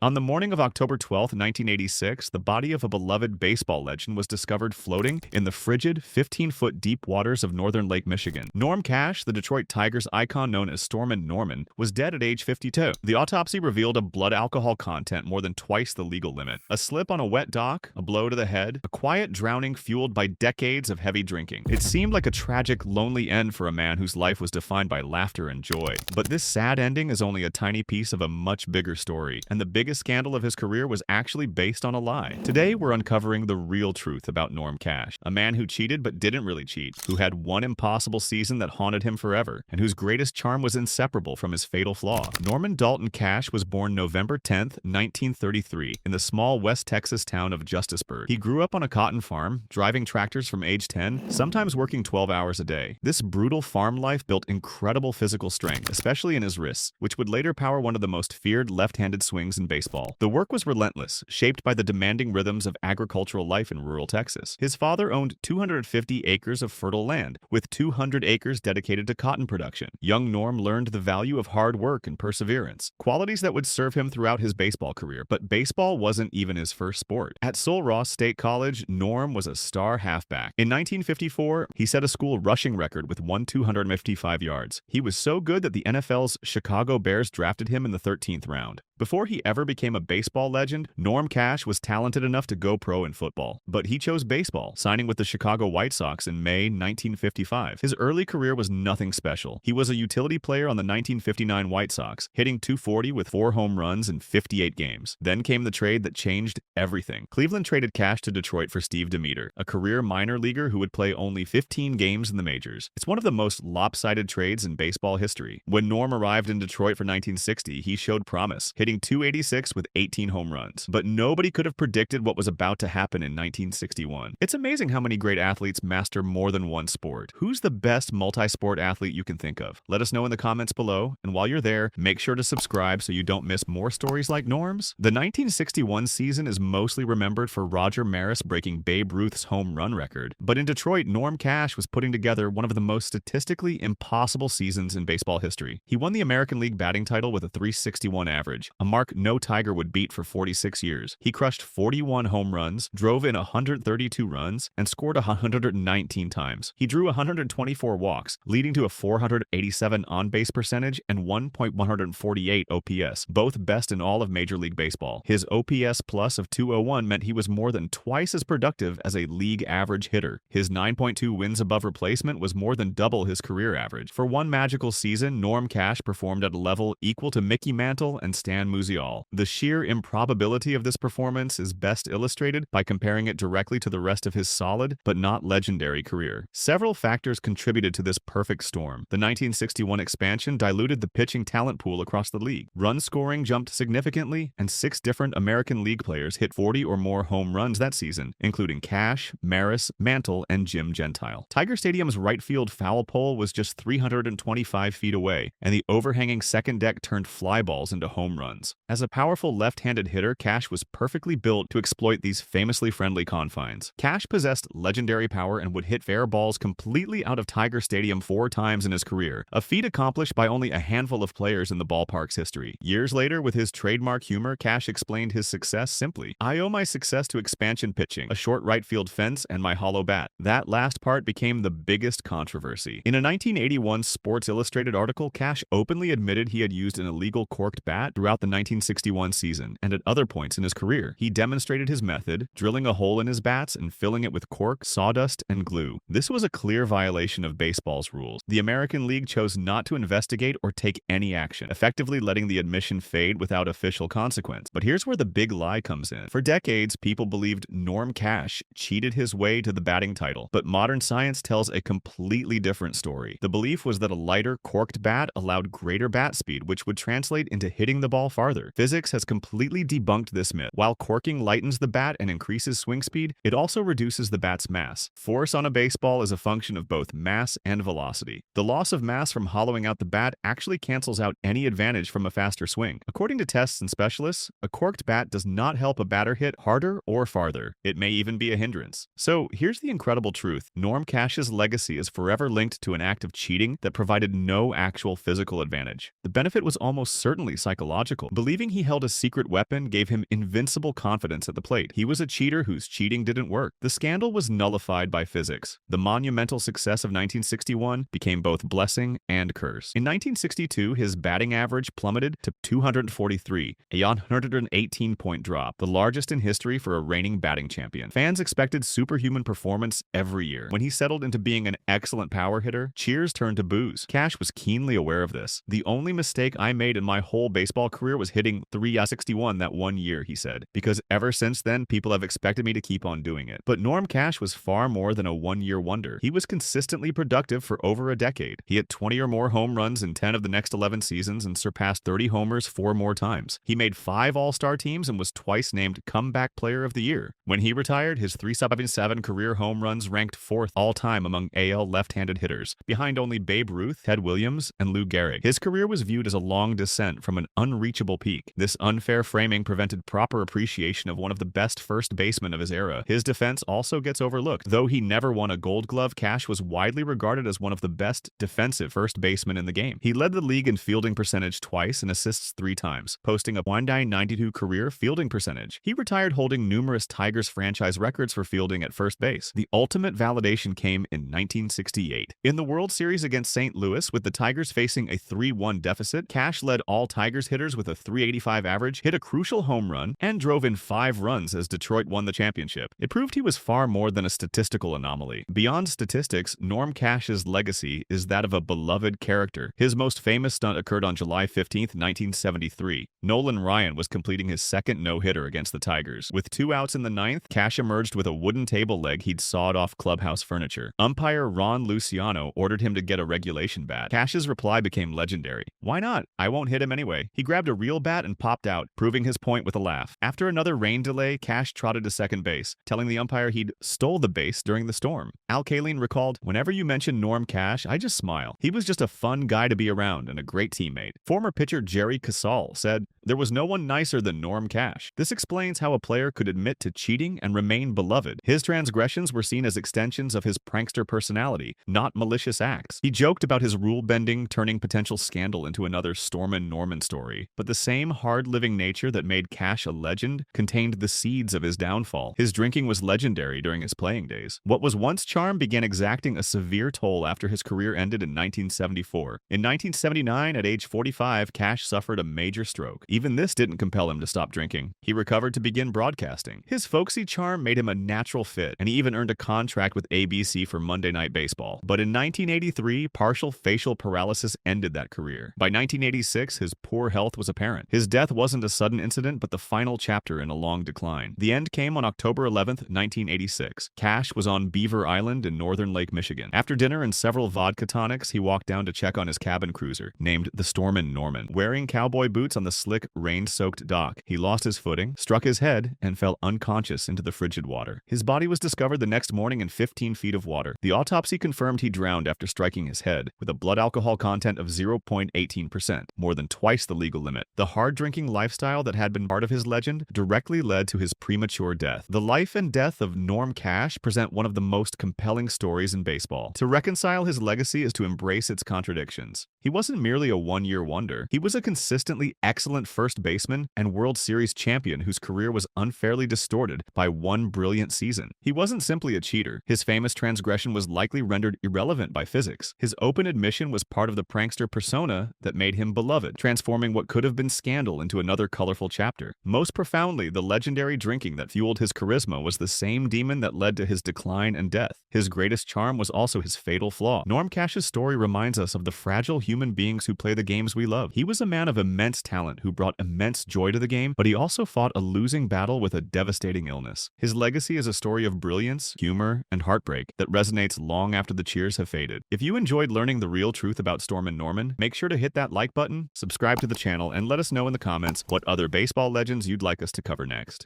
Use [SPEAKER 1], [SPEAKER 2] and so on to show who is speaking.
[SPEAKER 1] On the morning of October 12, 1986, the body of a beloved baseball legend was discovered floating in the frigid, 15-foot deep waters of northern Lake Michigan. Norm Cash, the Detroit Tigers icon known as Stormin Norman, was dead at age 52. The autopsy revealed a blood alcohol content more than twice the legal limit, a slip on a wet dock, a blow to the head, a quiet drowning fueled by decades of heavy drinking. It seemed like a tragic, lonely end for a man whose life was defined by laughter and joy. But this sad ending is only a tiny piece of a much bigger story, and the biggest scandal of his career was actually based on a lie. Today, we're uncovering the real truth about Norm Cash, a man who cheated but didn't really cheat, who had one impossible season that haunted him forever, and whose greatest charm was inseparable from his fatal flaw. Norman Dalton Cash was born November 10, 1933, in the small West Texas town of Justisburg. He grew up on a cotton farm, driving tractors from age 10, sometimes working 12 hours a day. This brutal farm life built incredible physical strength, especially in his wrists, which would later power one of the most feared left-handed swings in baseball. The work was relentless, shaped by the demanding rhythms of agricultural life in rural Texas. His father owned 250 acres of fertile land, with 200 acres dedicated to cotton production. Young Norm learned the value of hard work and perseverance, qualities that would serve him throughout his baseball career, but baseball wasn't even his first sport. At Sul Ross State College, Norm was a star halfback. In 1954, he set a school rushing record with 255 yards. He was so good that the NFL's Chicago Bears drafted him in the 13th round. Before he ever became a baseball legend, Norm Cash was talented enough to go pro in football. But he chose baseball, signing with the Chicago White Sox in May 1955. His early career was nothing special. He was a utility player on the 1959 White Sox, hitting .240 with 4 home runs in 58 games. Then came the trade that changed everything. Cleveland traded Cash to Detroit for Steve Demeter, a career minor leaguer who would play only 15 games in the majors. It's one of the most lopsided trades in baseball history. When Norm arrived in Detroit for 1960, he showed promise, hitting .286 with 18 home runs. But nobody could have predicted what was about to happen in 1961. It's amazing how many great athletes master more than one sport. Who's the best multi-sport athlete you can think of? Let us know in the comments below, and while you're there, make sure to subscribe so you don't miss more stories like Norm's. The 1961 season is mostly remembered for Roger Maris breaking Babe Ruth's home run record, but in Detroit, Norm Cash was putting together one of the most statistically impossible seasons in baseball history. He won the American League batting title with a .361 average, a mark no Tiger would beat for 46 years. He crushed 41 home runs, drove in 132 runs, and scored 119 times. He drew 124 walks, leading to a 487 on-base percentage and 1.148 OPS, both best in all of Major League Baseball. His OPS plus of 201 meant he was more than twice as productive as a league average hitter. His 9.2 wins above replacement was more than double his career average. For one magical season, Norm Cash performed at a level equal to Mickey Mantle and Stan Musial. The sheer improbability of this performance is best illustrated by comparing it directly to the rest of his solid but not legendary career. Several factors contributed to this perfect storm. The 1961 expansion diluted the pitching talent pool across the league. Run scoring jumped significantly, and 6 different American League players hit 40 or more home runs that season, including Cash, Maris, Mantle, and Jim Gentile. Tiger Stadium's right field foul pole was just 325 feet away, and the overhanging second deck turned fly balls into home runs. As a powerful left-handed hitter, Cash was perfectly built to exploit these famously friendly confines. Cash possessed legendary power and would hit fair balls completely out of Tiger Stadium 4 times in his career, a feat accomplished by only a handful of players in the ballpark's history. Years later, with his trademark humor, Cash explained his success simply, "I owe my success to expansion pitching, a short right field fence, and my hollow bat." That last part became the biggest controversy. In a 1981 Sports Illustrated article, Cash openly admitted he had used an illegal corked bat throughout the 1961 season, and at other points in his career. He demonstrated his method, drilling a hole in his bats and filling it with cork, sawdust, and glue. This was a clear violation of baseball's rules. The American League chose not to investigate or take any action, effectively letting the admission fade without official consequence. But here's where the big lie comes in. For decades, people believed Norm Cash cheated his way to the batting title, but modern science tells a completely different story. The belief was that a lighter, corked bat allowed greater bat speed, which would translate into hitting the ball farther. Physics has completely debunked this myth. While corking lightens the bat and increases swing speed, it also reduces the bat's mass. Force on a baseball is a function of both mass and velocity. The loss of mass from hollowing out the bat actually cancels out any advantage from a faster swing. According to tests and specialists, a corked bat does not help a batter hit harder or farther. It may even be a hindrance. So here's the incredible truth. Norm Cash's legacy is forever linked to an act of cheating that provided no actual physical advantage. The benefit was almost certainly psychological. physical. Believing he held a secret weapon gave him invincible confidence at the plate. He was a cheater whose cheating didn't work. The scandal was nullified by physics. The monumental success of 1961 became both blessing and curse. In 1962, his batting average plummeted to 243, a 118-point drop, the largest in history for a reigning batting champion. Fans expected superhuman performance every year. When he settled into being an excellent power hitter, cheers turned to boos. Cash was keenly aware of this. "The only mistake I made in my whole baseball career was hitting 361 that one year," he said, "because ever since then, people have expected me to keep on doing it." But Norm Cash was far more than a one-year wonder. He was consistently productive for over a decade. He hit 20 or more home runs in 10 of the next 11 seasons and surpassed 30 homers 4 more times. He made 5 All-Star teams and was twice named Comeback Player of the Year. When he retired, his 377 career home runs ranked 4th all-time among AL left-handed hitters, behind only Babe Ruth, Ted Williams, and Lou Gehrig. His career was viewed as a long descent from an unreachable peak. This unfair framing prevented proper appreciation of one of the best first basemen of his era. His defense also gets overlooked. Though he never won a Gold Glove, Cash was widely regarded as one of the best defensive first basemen in the game. He led the league in fielding percentage twice and assists 3 times, posting a .992 career fielding percentage. He retired holding numerous Tigers franchise records for fielding at first base. The ultimate validation came in 1968. In the World Series against St. Louis, with the Tigers facing a 3-1 deficit, Cash led all Tigers hitters with a .385 average, hit a crucial home run, and drove in 5 runs as Detroit won the championship. It proved he was far more than a statistical anomaly. Beyond statistics, Norm Cash's legacy is that of a beloved character. His most famous stunt occurred on July 15, 1973. Nolan Ryan was completing his second no-hitter against the Tigers. With 2 outs in the 9th, Cash emerged with a wooden table leg he'd sawed off clubhouse furniture. Umpire Ron Luciano ordered him to get a regulation bat. Cash's reply became legendary. "Why not? I won't hit him anyway." He grabbed a real bat and popped out, proving his point with a laugh. After another rain delay, Cash trotted to second base, telling the umpire he'd stole the base during the storm. Al Kaline recalled, "Whenever you mention Norm Cash, I just smile. He was just a fun guy to be around and a great teammate." Former pitcher Jerry Casal said, "There was no one nicer than Norm Cash." This explains how a player could admit to cheating and remain beloved. His transgressions were seen as extensions of his prankster personality, not malicious acts. He joked about his rule-bending, turning potential scandal into another Stormin Norman story. But the same hard-living nature that made Cash a legend contained the seeds of his downfall. His drinking was legendary during his playing days. What was once charm began exacting a severe toll after his career ended in 1974. In 1979, at age 45, Cash suffered a major stroke. Even this didn't compel him to stop drinking. He recovered to begin broadcasting. His folksy charm made him a natural fit, and he even earned a contract with ABC for Monday Night Baseball. But in 1983, partial facial paralysis ended that career. By 1986, his poor health was apparent. His death wasn't a sudden incident, but the final chapter in a long decline. The end came on October 11, 1986. Cash was on Beaver Island in northern Lake Michigan. After dinner and several vodka tonics, he walked down to check on his cabin cruiser, named the Stormin Norman. Wearing cowboy boots on the slick, rain-soaked dock, he lost his footing, struck his head, and fell unconscious into the frigid water. His body was discovered the next morning in 15 feet of water. The autopsy confirmed he drowned after striking his head, with a blood alcohol content of 0.18%, more than twice the legal limit. The hard-drinking lifestyle that had been part of his legend directly led to his premature death. The life and death of Norm Cash present one of the most compelling stories in baseball. To reconcile his legacy is to embrace its contradictions. He wasn't merely a one-year wonder. He was a consistently excellent first baseman and World Series champion whose career was unfairly distorted by one brilliant season. He wasn't simply a cheater. His famous transgression was likely rendered irrelevant by physics. His open admission was part of the prankster persona that made him beloved, transforming what could have been scandal into another colorful chapter. Most profoundly, the legendary drinking that fueled his charisma was the same demon that led to his decline and death. His greatest charm was also his fatal flaw. Norm Cash's story reminds us of the fragile human beings who play the games we love. He was a man of immense talent who brought immense joy to the game, but he also fought a losing battle with a devastating illness. His legacy is a story of brilliance, humor, and heartbreak that resonates long after the cheers have faded. If you enjoyed learning the real truth about Stormin Norman, make sure to hit that like button, subscribe to the channel, and let us know in the comments what other baseball legends you'd like us to cover next.